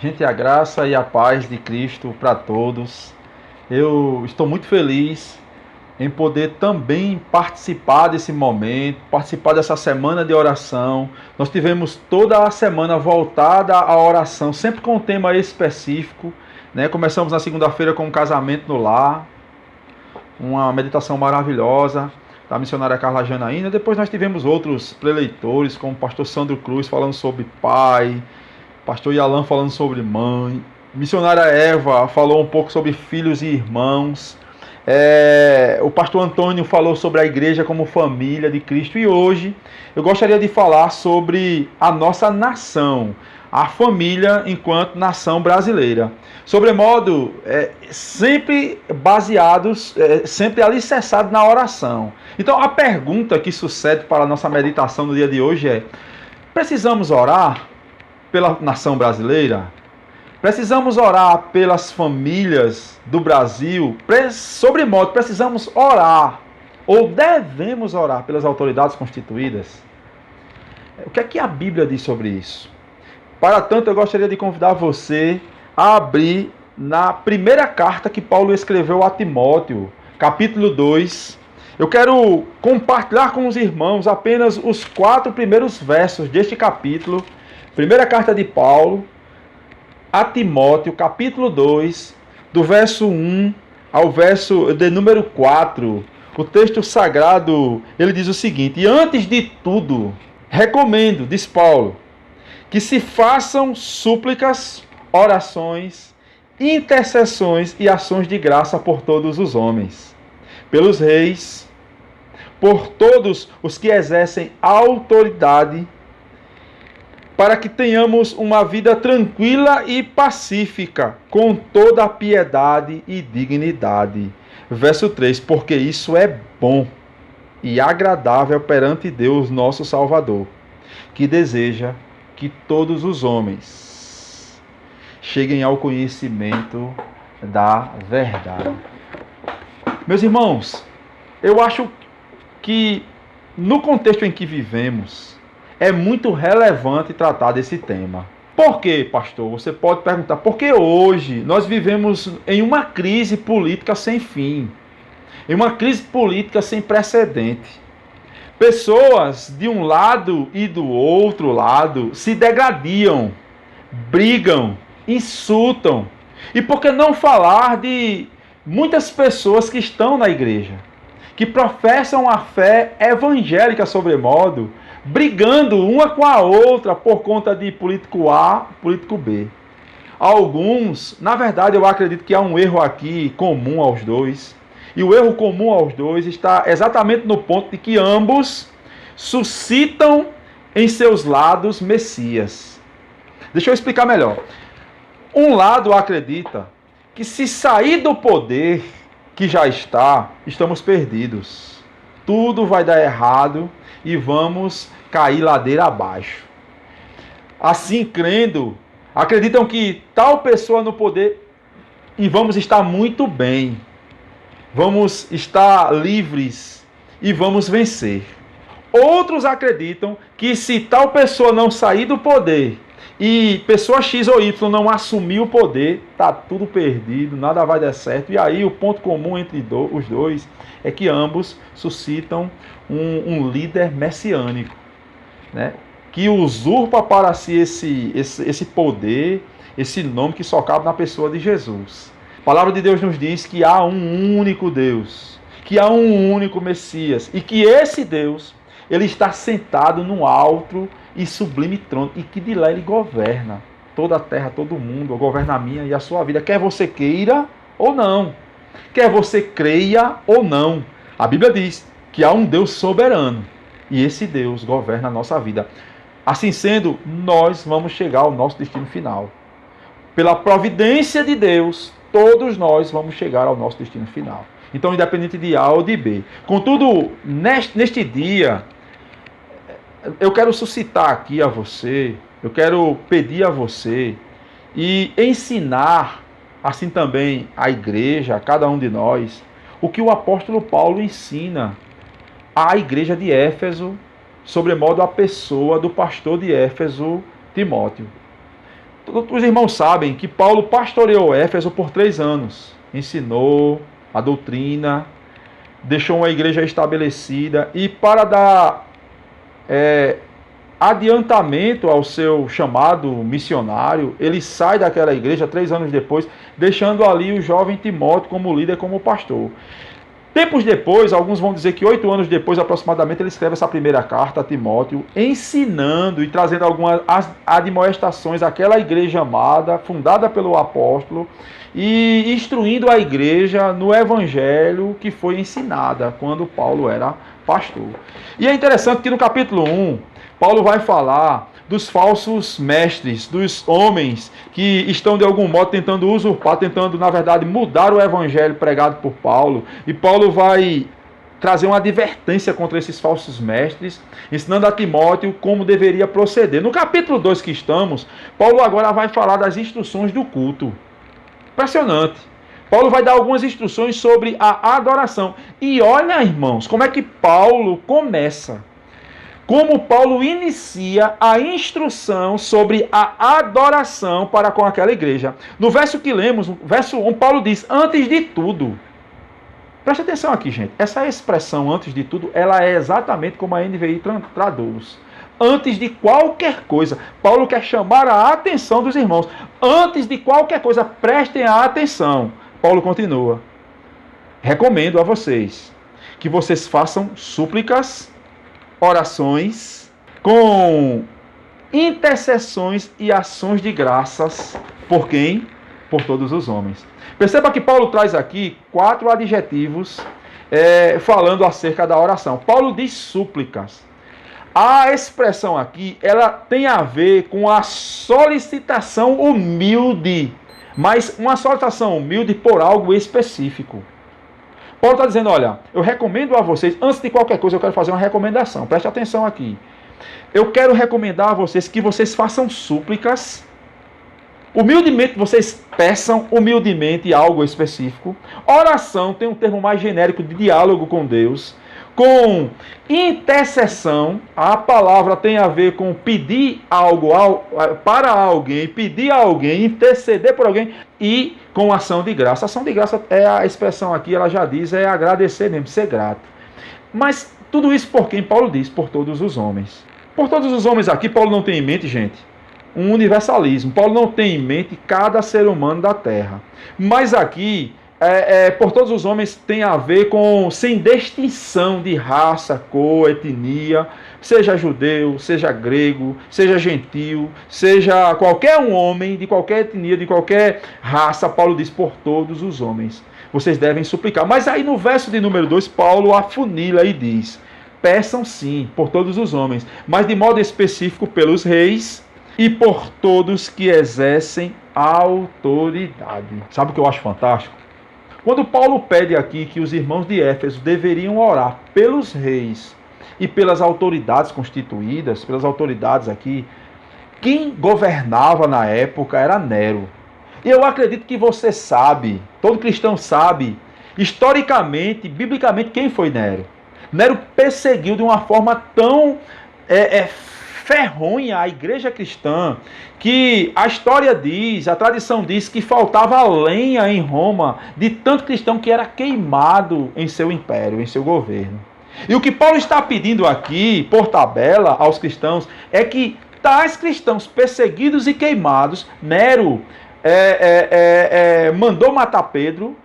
Gente, a graça e a paz de Cristo para todos. Eu estou muito feliz em poder também participar desse momento, participar dessa semana de oração. Nós tivemos toda a semana voltada à oração, sempre com um tema específico, né? Começamos na segunda-feira com um casamento no lar, uma meditação maravilhosa da missionária Carla Janaína. Depois nós tivemos outros preleitores, como o pastor Sandro Cruz falando sobre pai, pastor Yalan falando sobre mãe, missionária Eva falou um pouco sobre filhos e irmãos, o pastor Antônio falou sobre a igreja como família de Cristo, e hoje eu gostaria de falar sobre a nossa nação, a família enquanto nação brasileira. Sobremodo, sempre baseados, sempre alicerçados na oração. Então a pergunta que sucede para a nossa meditação no dia de hoje é: precisamos orar pela nação brasileira? Precisamos orar pelas famílias do Brasil? Sobremodo, precisamos orar ou devemos orar pelas autoridades constituídas? O que é que a Bíblia diz sobre isso? Para tanto, eu gostaria de convidar você a abrir na primeira carta que Paulo escreveu a Timóteo, capítulo 2. Eu quero compartilhar com os irmãos apenas os 4 primeiros versos deste capítulo. Primeira carta de Paulo a Timóteo, capítulo 2, do verso 1 ao verso de número 4. O texto sagrado, ele diz o seguinte: e antes de tudo, recomendo, diz Paulo, que se façam súplicas, orações, intercessões e ações de graça por todos os homens, pelos reis, por todos os que exercem autoridade, para que tenhamos uma vida tranquila e pacífica, com toda a piedade e dignidade. Verso 3, porque isso é bom e agradável perante Deus, nosso Salvador, que deseja que todos os homens cheguem ao conhecimento da verdade. Meus irmãos, eu acho que no contexto em que vivemos, é muito relevante tratar desse tema. Por quê, pastor? Você pode perguntar. Porque hoje nós vivemos em uma crise política sem fim, em uma crise política sem precedente. Pessoas de um lado e do outro lado se degradiam, brigam, insultam. E por que não falar de muitas pessoas que estão na igreja, que professam a fé evangélica sobremodo, brigando uma com a outra por conta de político A, político B. Alguns, na verdade, eu acredito que há um erro aqui comum aos dois. E o erro comum aos dois está exatamente no ponto de que ambos suscitam em seus lados Messias. Deixa eu explicar melhor. Um lado acredita que se sair do poder que já está, estamos perdidos. Tudo vai dar errado e vamos cair ladeira abaixo. Assim, crendo, acreditam que tal pessoa no poder e vamos estar muito bem, vamos estar livres e vamos vencer. Outros acreditam que se tal pessoa não sair do poder e pessoa X ou Y não assumir o poder, tá tudo perdido, nada vai dar certo. E aí o ponto comum entre os dois é que ambos suscitam um líder messiânico, né? Que usurpa para si esse poder, esse nome que só cabe na pessoa de Jesus. A palavra de Deus nos diz que há um único Deus, que há um único Messias, e que esse Deus, ele está sentado no alto e sublime trono, e que de lá ele governa toda a terra, todo o mundo, governa a minha e a sua vida, quer você queira ou não, quer você creia ou não. A Bíblia diz que há um Deus soberano, e esse Deus governa a nossa vida. Assim sendo, nós vamos chegar ao nosso destino final. Pela providência de Deus, todos nós vamos chegar ao nosso destino final. Então, independente de A ou de B. Contudo, neste dia, eu quero suscitar aqui a você, eu quero pedir a você e ensinar, assim também a igreja, a cada um de nós, o que o apóstolo Paulo ensina à igreja de Éfeso, sobremodo a pessoa do pastor de Éfeso, Timóteo. Os irmãos sabem que Paulo pastoreou Éfeso por 3 anos. Ensinou a doutrina, deixou uma igreja estabelecida e para dar adiantamento ao seu chamado missionário, ele sai daquela igreja 3 anos depois, deixando ali o jovem Timóteo como líder, como pastor. Tempos depois, alguns vão dizer que 8 anos depois aproximadamente, ele escreve essa primeira carta a Timóteo, ensinando e trazendo algumas admoestações àquela igreja amada, fundada pelo apóstolo, e instruindo a igreja no evangelho que foi ensinada quando Paulo era pastor. E é interessante que no capítulo 1, Paulo vai falar dos falsos mestres, dos homens que estão de algum modo tentando usurpar, tentando na verdade mudar o evangelho pregado por Paulo. E Paulo vai trazer uma advertência contra esses falsos mestres, ensinando a Timóteo como deveria proceder. No capítulo 2 que estamos, Paulo agora vai falar das instruções do culto. Impressionante. Paulo vai dar algumas instruções sobre a adoração. E olha, irmãos, como é que Paulo começa. Como Paulo inicia a instrução sobre a adoração para com aquela igreja. No verso que lemos, no verso 1, Paulo diz, antes de tudo. Preste atenção aqui, gente. Essa expressão, antes de tudo, ela é exatamente como a NVI traduz. Antes de qualquer coisa. Paulo quer chamar a atenção dos irmãos. Antes de qualquer coisa, prestem a atenção. Paulo continua. Recomendo a vocês que vocês façam súplicas, orações, com intercessões e ações de graças. Por quem? Por todos os homens. Perceba que Paulo traz aqui 4 adjetivos falando acerca da oração. Paulo diz súplicas. A expressão aqui, ela tem a ver com a solicitação humilde, mas uma solicitação humilde por algo específico. Paulo está dizendo, olha, eu recomendo a vocês, antes de qualquer coisa eu quero fazer uma recomendação, preste atenção aqui. Eu quero recomendar a vocês que vocês façam súplicas, humildemente vocês peçam humildemente algo específico. Oração tem um termo mais genérico de diálogo com Deus. Com intercessão, a palavra tem a ver com pedir algo para alguém, pedir a alguém, interceder por alguém, e com ação de graça. Ação de graça é a expressão aqui, ela já diz, é agradecer mesmo, ser grato. Mas tudo isso por quem Paulo diz? Por todos os homens. Por todos os homens aqui, Paulo não tem em mente, gente, um universalismo. Paulo não tem em mente cada ser humano da terra. Mas aqui, por todos os homens tem a ver com sem distinção de raça, cor, etnia, seja judeu, seja grego, seja gentil, seja qualquer um homem, de qualquer etnia, de qualquer raça. Paulo diz por todos os homens. Vocês devem suplicar. Mas aí no verso de número 2, Paulo afunila e diz, peçam sim, por todos os homens, mas de modo específico pelos reis e por todos que exercem autoridade. Sabe o que eu acho fantástico? Quando Paulo pede aqui que os irmãos de Éfeso deveriam orar pelos reis e pelas autoridades constituídas, pelas autoridades aqui, quem governava na época era Nero. E eu acredito que você sabe, todo cristão sabe, historicamente, biblicamente, quem foi Nero. Nero perseguiu de uma forma tão ferronha a igreja cristã, que a história diz, a tradição diz que faltava lenha em Roma de tanto cristão que era queimado em seu império, em seu governo. E o que Paulo está pedindo aqui, por tabela, aos cristãos, é que tais cristãos perseguidos e queimados, Nero mandou matar Pedro,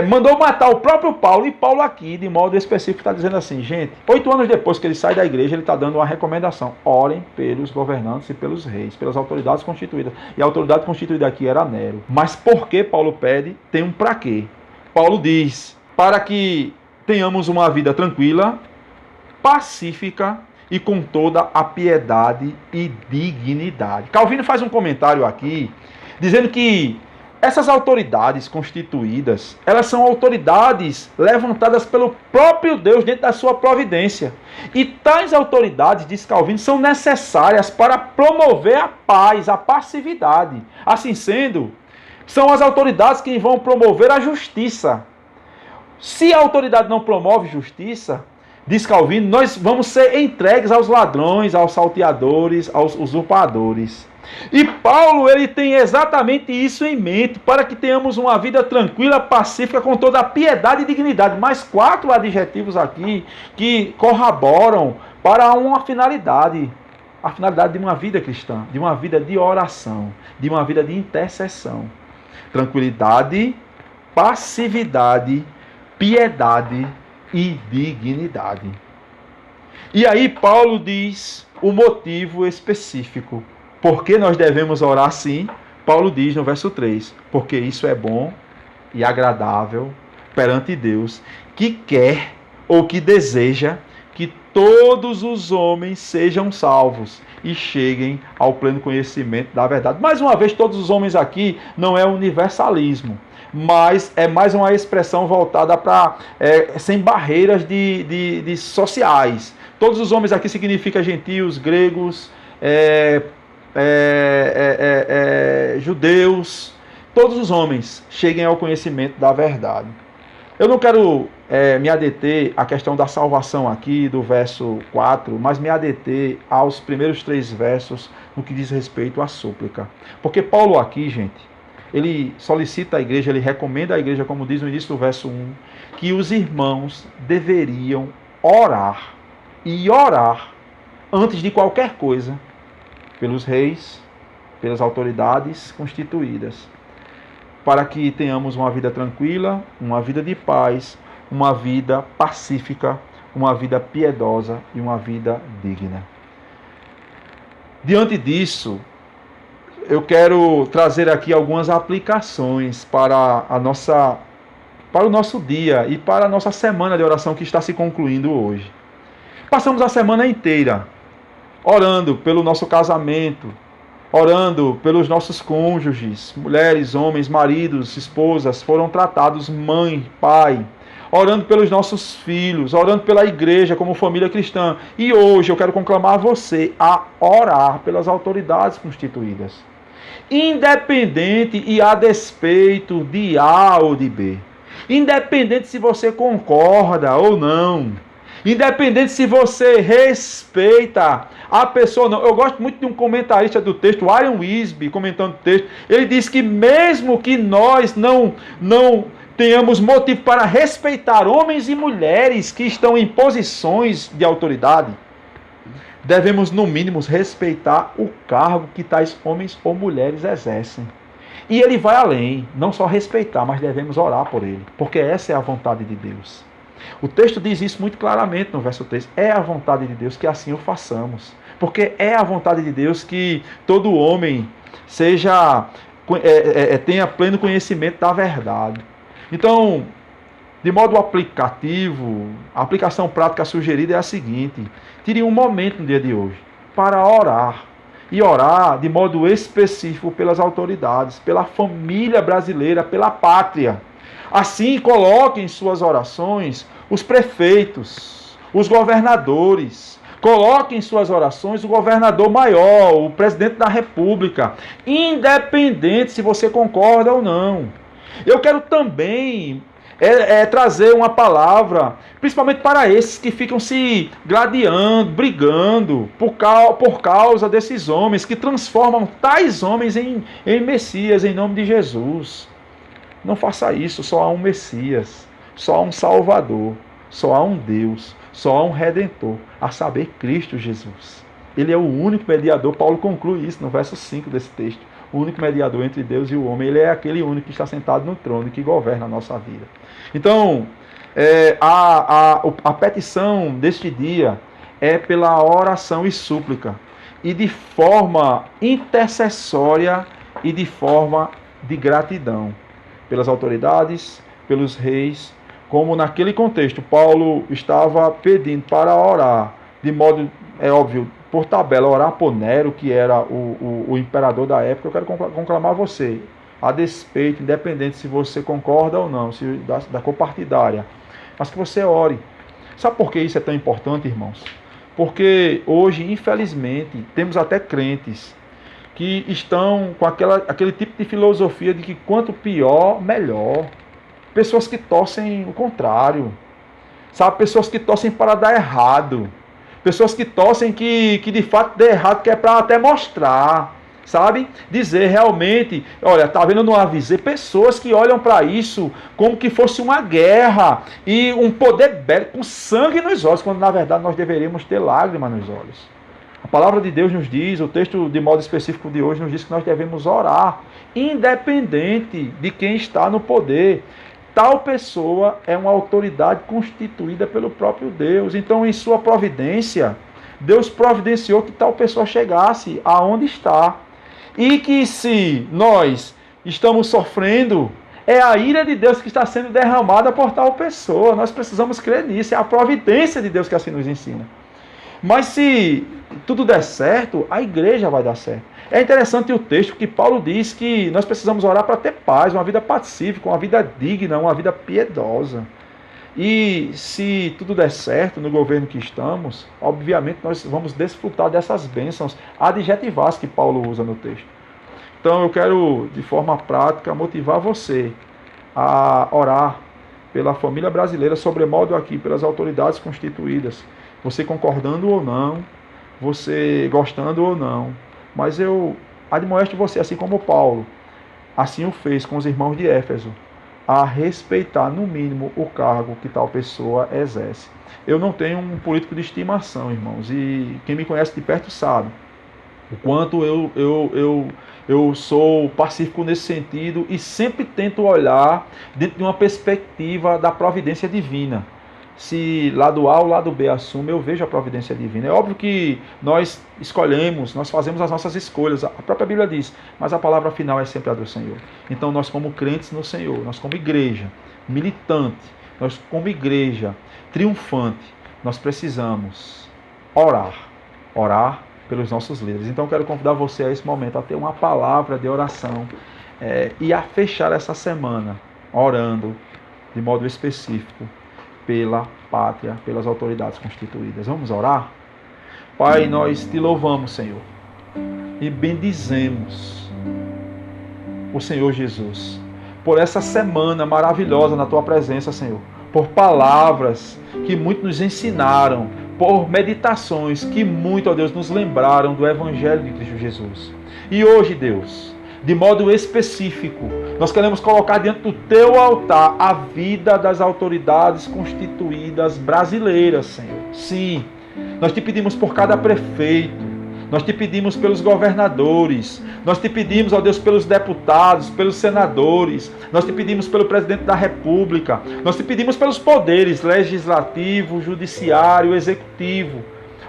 mandou matar o próprio Paulo, e Paulo aqui, de modo específico, está dizendo assim, gente, 8 anos depois que ele sai da igreja, ele está dando uma recomendação, orem pelos governantes e pelos reis, pelas autoridades constituídas, e a autoridade constituída aqui era Nero. Mas por que Paulo pede? Tem um para quê. Paulo diz, para que tenhamos uma vida tranquila, pacífica e com toda a piedade e dignidade. Calvino faz um comentário aqui, dizendo que essas autoridades constituídas, elas são autoridades levantadas pelo próprio Deus dentro da sua providência. E tais autoridades, diz Calvino, são necessárias para promover a paz, a passividade. Assim sendo, são as autoridades que vão promover a justiça. Se a autoridade não promove justiça, diz Calvino, nós vamos ser entregues aos ladrões, aos salteadores, aos usurpadores. E Paulo, ele tem exatamente isso em mente, para que tenhamos uma vida tranquila, pacífica, com toda a piedade e dignidade. Mais 4 adjetivos aqui que corroboram para uma finalidade. A finalidade de uma vida cristã, de uma vida de oração, de uma vida de intercessão. Tranquilidade, passividade, piedade e dignidade. E aí Paulo diz o motivo específico. Por que nós devemos orar assim? Paulo diz no verso 3, porque isso é bom e agradável perante Deus, que quer ou que deseja que todos os homens sejam salvos e cheguem ao pleno conhecimento da verdade. Mais uma vez, todos os homens aqui não é universalismo, mas é mais uma expressão voltada para sem barreiras de sociais. Todos os homens aqui significa gentios, gregos, judeus. Todos os homens cheguem ao conhecimento da verdade. Eu não quero me adeter à questão da salvação aqui, do verso 4, mas me adeter aos primeiros 3 versos no que diz respeito à súplica. Porque Paulo aqui, gente, ele solicita à igreja, ele recomenda à igreja, como diz no início do verso 1, que os irmãos deveriam orar, e orar antes de qualquer coisa, pelos reis, pelas autoridades constituídas, para que tenhamos uma vida tranquila, uma vida de paz, uma vida pacífica, uma vida piedosa e uma vida digna. Diante disso, eu quero trazer aqui algumas aplicações para o nosso dia e para a nossa semana de oração que está se concluindo hoje. Passamos a semana inteira orando pelo nosso casamento, orando pelos nossos cônjuges, mulheres, homens, maridos, esposas, foram tratados, mãe, pai, orando pelos nossos filhos, orando pela igreja como família cristã. E hoje eu quero conclamar você a orar pelas autoridades constituídas, independente e a despeito de A ou de B, independente se você concorda ou não, independente se você respeita a pessoa ou não. Eu gosto muito de um comentarista do texto, Warren Wiersbe, comentando o texto. Ele diz que mesmo que nós não tenhamos motivo para respeitar homens e mulheres que estão em posições de autoridade, devemos no mínimo respeitar o cargo que tais homens ou mulheres exercem. E ele vai além, não só respeitar, mas devemos orar por ele, porque essa é a vontade de Deus. O texto diz isso muito claramente no verso 3. É a vontade de Deus que assim o façamos. Porque é a vontade de Deus que todo homem tenha pleno conhecimento da verdade. Então, de modo aplicativo, a aplicação prática sugerida é a seguinte: tire um momento no dia de hoje para orar. E orar de modo específico pelas autoridades, pela família brasileira, pela pátria. Assim, coloque em suas orações os prefeitos, os governadores. Coloque em suas orações o governador maior, o presidente da República, independente se você concorda ou não. Eu quero também trazer uma palavra, principalmente para esses que ficam se gladiando, brigando por causa desses homens, que transformam tais homens em Messias, em nome de Jesus. Não faça isso, só há um Messias, só há um Salvador, só há um Deus, só há um Redentor, a saber, Cristo Jesus. Ele é o único mediador. Paulo conclui isso no verso 5 desse texto. O único mediador entre Deus e o homem. Ele é aquele único que está sentado no trono e que governa a nossa vida. Então, a petição deste dia é pela oração e súplica, e de forma intercessória e de forma de gratidão, pelas autoridades, pelos reis, como naquele contexto Paulo estava pedindo para orar, de modo, é óbvio, por tabela, orar por Nero, que era o imperador da época. Eu quero conclamar você, a despeito, independente se você concorda ou não, se da cor partidária, mas que você ore. Sabe por que isso é tão importante, irmãos? Porque hoje, infelizmente, temos até crentes que estão com aquele tipo de filosofia de que quanto pior, melhor. Pessoas que torcem o contrário. Sabe? Pessoas que torcem para dar errado. Pessoas que torcem que de fato dê errado, que é para até mostrar. sabe? Dizer realmente, olha, tá vendo, eu não avisei, pessoas que olham para isso como que fosse uma guerra e um poder bélico com sangue nos olhos, quando na verdade nós deveríamos ter lágrimas nos olhos. A palavra de Deus nos diz, o texto de modo específico de hoje nos diz que nós devemos orar, independente de quem está no poder. Tal pessoa é uma autoridade constituída pelo próprio Deus. Então, em sua providência, Deus providenciou que tal pessoa chegasse aonde está. E que se nós estamos sofrendo, é a ira de Deus que está sendo derramada por tal pessoa. Nós precisamos crer nisso. É a providência de Deus que assim nos ensina. Mas se tudo der certo, a igreja vai dar certo. É interessante o texto que Paulo diz que nós precisamos orar para ter paz, uma vida pacífica, uma vida digna, uma vida piedosa. E se tudo der certo no governo que estamos, obviamente nós vamos desfrutar dessas bênçãos adjetivais que Paulo usa no texto. Então eu quero, de forma prática, motivar você a orar pela família brasileira, sobremodo aqui pelas autoridades constituídas. Você concordando ou não, você gostando ou não, mas eu admoesto você, assim como Paulo, assim o fez com os irmãos de Éfeso, a respeitar no mínimo o cargo que tal pessoa exerce. Eu não tenho um político de estimação, irmãos, e quem me conhece de perto sabe o quanto eu sou pacífico nesse sentido e sempre tento olhar dentro de uma perspectiva da providência divina. Se lado A ou lado B assume, eu vejo a providência divina. É óbvio que nós escolhemos, nós fazemos as nossas escolhas. A própria Bíblia diz, mas a palavra final é sempre a do Senhor. Então nós como crentes no Senhor, nós como igreja militante, nós como igreja triunfante, nós precisamos orar pelos nossos líderes. Então eu quero convidar você a esse momento a ter uma palavra de oração e a fechar essa semana orando de modo específico pela pátria, pelas autoridades constituídas. Vamos orar? Pai, nós te louvamos, Senhor, e bendizemos o Senhor Jesus por essa semana maravilhosa na tua presença, Senhor, por palavras que muito nos ensinaram, por meditações que muito, ó Deus, nos lembraram do Evangelho de Cristo Jesus. E hoje, Deus, de modo específico, nós queremos colocar diante do teu altar a vida das autoridades constituídas brasileiras, Senhor. Sim, nós te pedimos por cada prefeito, nós te pedimos pelos governadores, nós te pedimos, ó Deus, pelos deputados, pelos senadores, nós te pedimos pelo presidente da República, nós te pedimos pelos poderes legislativo, judiciário, executivo.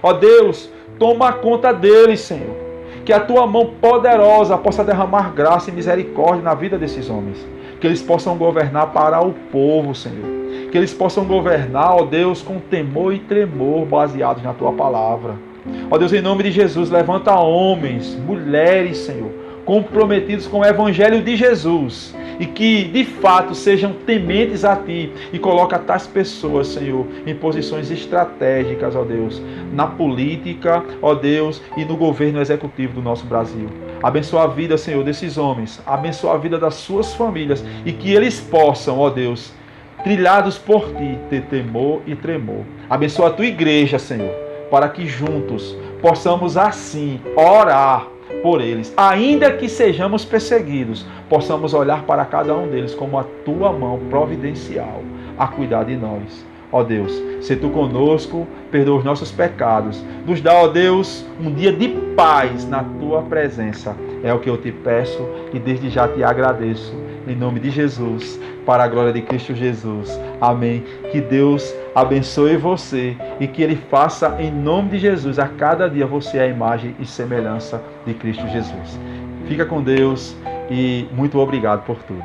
Ó Deus, toma conta deles, Senhor. Que a tua mão poderosa possa derramar graça e misericórdia na vida desses homens. Que eles possam governar para o povo, Senhor. Que eles possam governar, ó Deus, com temor e tremor baseados na tua palavra. Ó Deus, em nome de Jesus, levanta homens, mulheres, Senhor, comprometidos com o Evangelho de Jesus e que, de fato, sejam tementes a Ti e coloca tais pessoas, Senhor, em posições estratégicas, ó Deus, na política, ó Deus, e no governo executivo do nosso Brasil. Abençoa a vida, Senhor, desses homens, abençoa a vida das suas famílias e que eles possam, ó Deus, trilhados por Ti, ter temor e tremor. Abençoa a Tua igreja, Senhor, para que juntos possamos assim orar por eles, ainda que sejamos perseguidos, possamos olhar para cada um deles como a tua mão providencial a cuidar de nós. Ó Deus, se tu conosco, perdoa os nossos pecados, nos dá, ó Deus, um dia de paz na tua presença. É o que eu te peço e desde já te agradeço. Em nome de Jesus, para a glória de Cristo Jesus. Amém. Que Deus abençoe você e que Ele faça em nome de Jesus a cada dia você a imagem e semelhança de Cristo Jesus. Fica com Deus e muito obrigado por tudo.